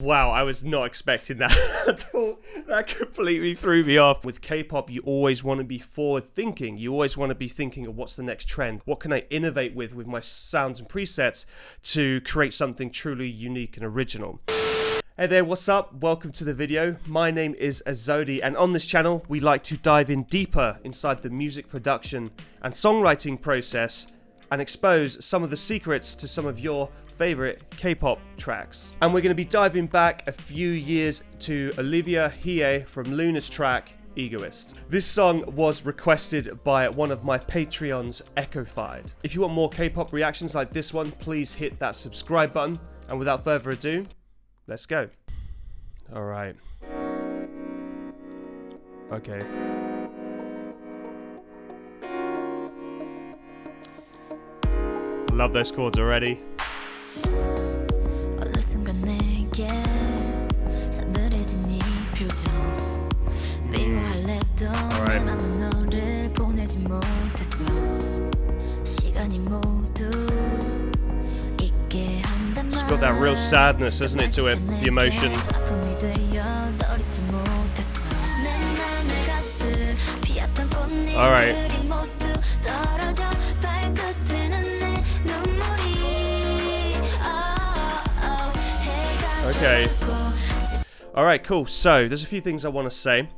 Wow, I was not expecting that at all. That completely threw me off. With K-pop, you always want to be forward thinking. You always want to be thinking of what's the next trend? What can I innovate with my sounds and presets to create something truly unique and original? Hey there, what's up? Welcome to the video. My name is AZODi, and on this channel, we like to dive in deeper inside the music production and songwriting process and expose some of the secrets to some of your favorite K-pop tracks. And we're going to be diving back a few years to Olivia Hye from LOONA's track Egoist. This song was requested by one of my Patreons, Echofied. If you want more K-pop reactions like this one, please hit that subscribe button. And without further ado, let's go. All right. Okay. Love those chords already. Alright. It's got that real sadness, isn't it, to it? The emotion. Alright. Okay. Alright, cool. So, there's a few things I want to say.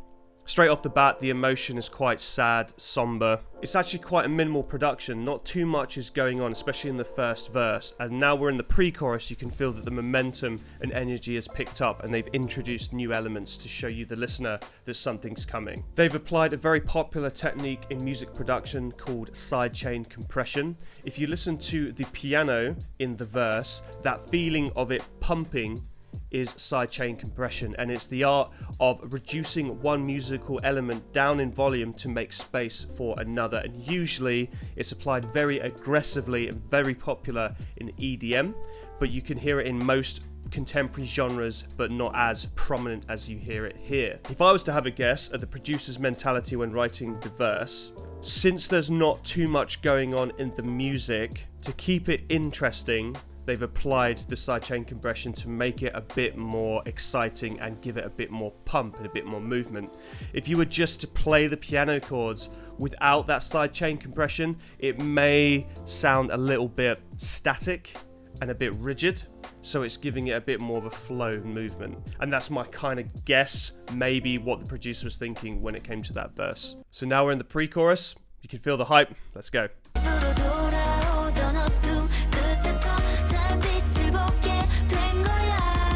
Straight off the bat, the emotion is quite sad, somber. It's actually quite a minimal production. Not too much is going on, especially in the first verse. And now we're in the pre-chorus, you can feel that the momentum and energy has picked up, and they've introduced new elements to show you, the listener, that something's coming. They've applied a very popular technique in music production called sidechain compression. If you listen to the piano in the verse, that feeling of it pumping is sidechain compression, and it's the art of reducing one musical element down in volume to make space for another, and usually it's applied very aggressively and very popular in EDM, but you can hear it in most contemporary genres, but not as prominent as you hear it here. If I was to have a guess at the producer's mentality when writing the verse, since there's not too much going on in the music, to keep it interesting, they've applied the sidechain compression to make it a bit more exciting and give it a bit more pump and a bit more movement. If you were just to play the piano chords without that sidechain compression, it may sound a little bit static and a bit rigid, so it's giving it a bit more of a flow movement. And that's my kind of guess, maybe what the producer was thinking when it came to that verse. So now we're in the pre-chorus. You can feel the hype. Let's go.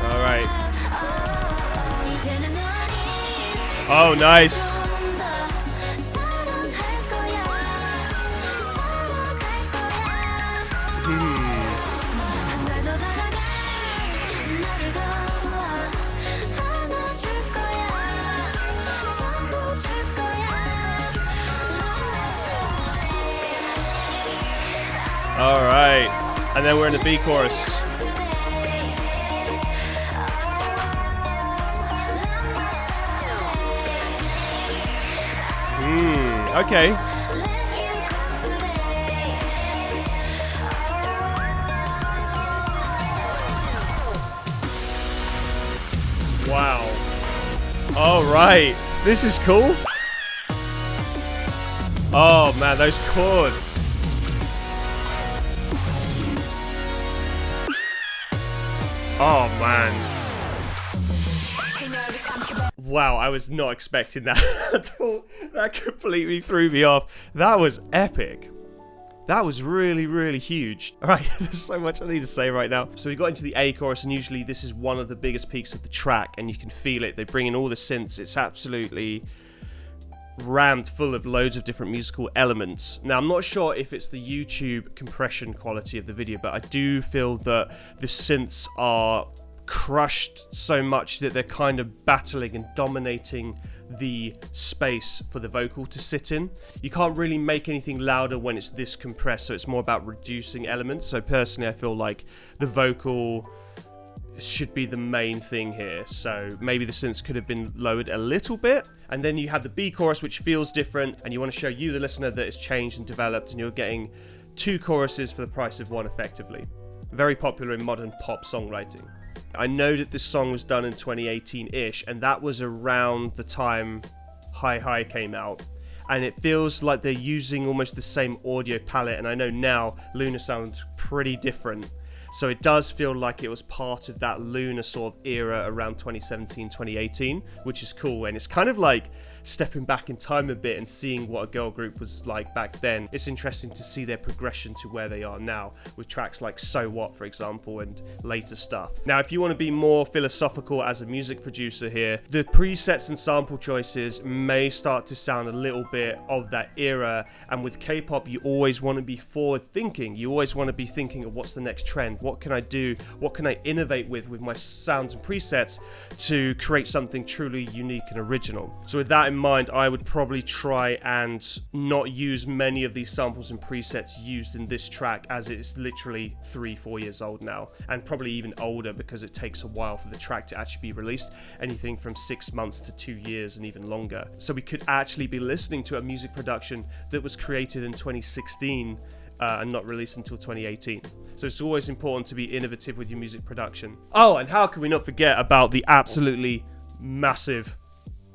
Alright. Oh, nice. Alright. And then we're in the B chorus. Okay. Wow. All right. This is cool. Oh man, those chords. Oh man. Wow, I was not expecting that at all. That completely threw me off. That was epic. That was really, really huge. All right, there's so much I need to say right now. So we got into the A chorus, and usually this is one of the biggest peaks of the track, and you can feel it. They bring in all the synths. It's absolutely rammed full of loads of different musical elements. Now, I'm not sure if it's the YouTube compression quality of the video, but I do feel that the synths are crushed so much that they're kind of battling and dominating the space for the vocal to sit in. You can't really make anything louder when it's this compressed, so it's more about reducing elements. So personally, I feel like the vocal should be the main thing here. So maybe the synths could have been lowered a little bit. And then you have the B chorus, which feels different, and you want to show you, the listener, that it's changed and developed, and you're getting two choruses for the price of one effectively. Very popular in modern pop songwriting. I know that this song was done in 2018-ish, and that was around the time Hye came out. And it feels like they're using almost the same audio palette, and I know now LOONA sounds pretty different. So it does feel like it was part of that LOONA sort of era around 2017, 2018, which is cool. And it's kind of like stepping back in time a bit and seeing what a girl group was like back then. It's interesting to see their progression to where they are now with tracks like So What, for example, and later stuff. Now, if you want to be more philosophical as a music producer here, the presets and sample choices may start to sound a little bit of that era. And with K-pop, you always want to be forward thinking. You always want to be thinking of what's the next trend. What can I do? What can I innovate with my sounds and presets to create something truly unique and original? So with that in mind, I would probably try and not use many of these samples and presets used in this track, as it's literally 3-4 years old now, and probably even older because it takes a while for the track to actually be released, anything from 6 months to 2 years and even longer. So we could actually be listening to a music production that was created in 2016 and not released until 2018. So it's always important to be innovative with your music production. Oh, and how can we not forget about the absolutely massive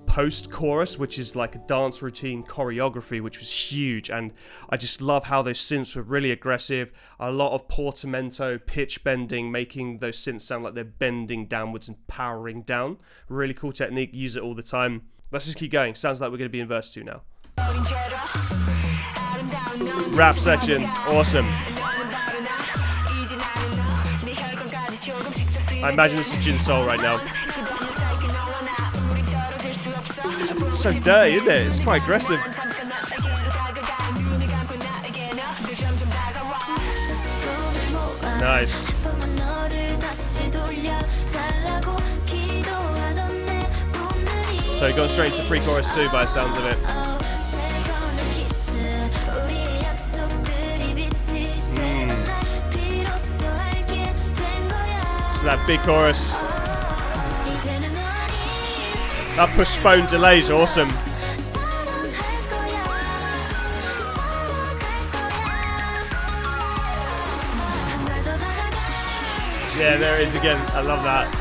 post-chorus, which is like a dance routine choreography, which was huge. And I just love how those synths were really aggressive. A lot of portamento, pitch bending, making those synths sound like they're bending downwards and powering down. Really cool technique, use it all the time. Let's just keep going. Sounds like we're going to be in verse 2 now. Rap section, awesome. I imagine this is JinSoul right now. It's so dirty, isn't it? It's quite aggressive. Nice. So he got straight to pre-chorus too by the sounds of it. So that big chorus. That postponed delay is awesome. Yeah, there it is again. I love that.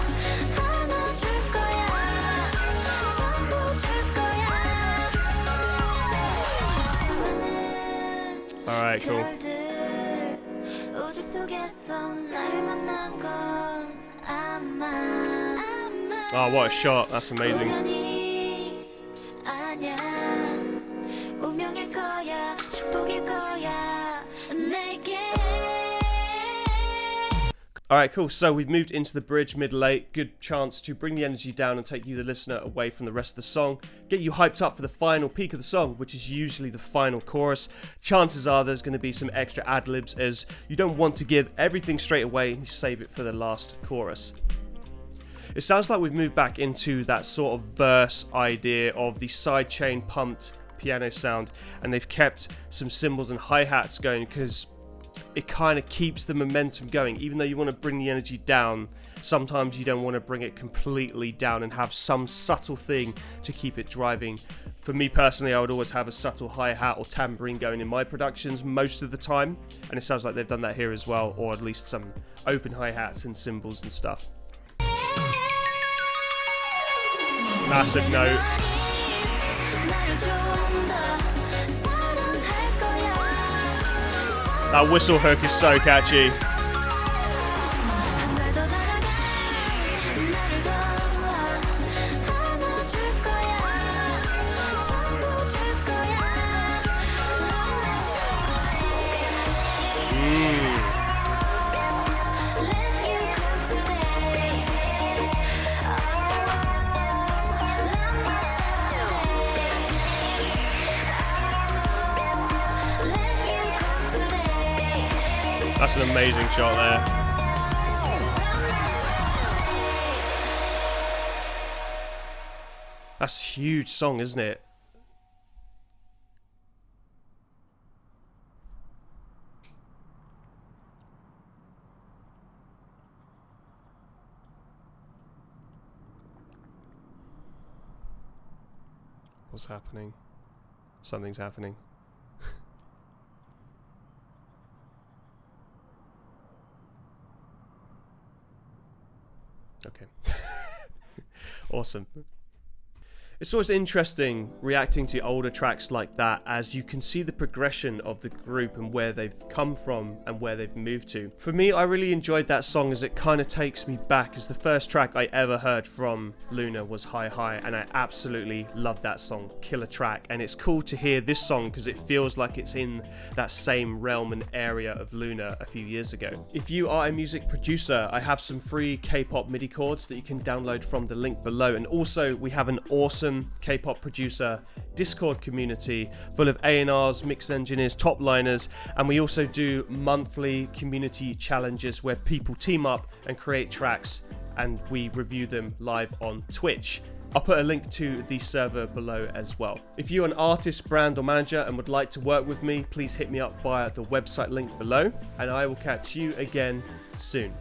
Alright, cool. Oh, what a shot. That's amazing. Alright, cool. So we've moved into the bridge mid-late. Good chance to bring the energy down and take you, the listener, away from the rest of the song. Get you hyped up for the final peak of the song, which is usually the final chorus. Chances are there's going to be some extra ad-libs, as you don't want to give everything straight away and you save it for the last chorus. It sounds like we've moved back into that sort of verse idea of the sidechain pumped piano sound, and they've kept some cymbals and hi-hats going because it kind of keeps the momentum going. Even though you want to bring the energy down, sometimes you don't want to bring it completely down and have some subtle thing to keep it driving. For me personally, I would always have a subtle hi-hat or tambourine going in my productions most of the time, and it sounds like they've done that here as well, or at least some open hi-hats and cymbals and stuff. Massive note. That whistle hook is so catchy. That's an amazing shot there. That's a huge song, isn't it? What's happening? Something's happening. Awesome. It's always interesting reacting to older tracks like that, as you can see the progression of the group and where they've come from and where they've moved to. For me, I really enjoyed that song as it kind of takes me back, as the first track I ever heard from LOONA was Hye Hye, and I absolutely loved that song. Killer track. And it's cool to hear this song because it feels like it's in that same realm and area of LOONA a few years ago. If you are a music producer, I have some free K-pop MIDI chords that you can download from the link below, and also we have an awesome K-pop producer Discord community full of A&Rs, mix engineers, top liners, and we also do monthly community challenges where people team up and create tracks and we review them live on Twitch. I'll put a link to the server below as well. If you're an artist, brand or manager and would like to work with me, please hit me up via the website link below, and I will catch you again soon.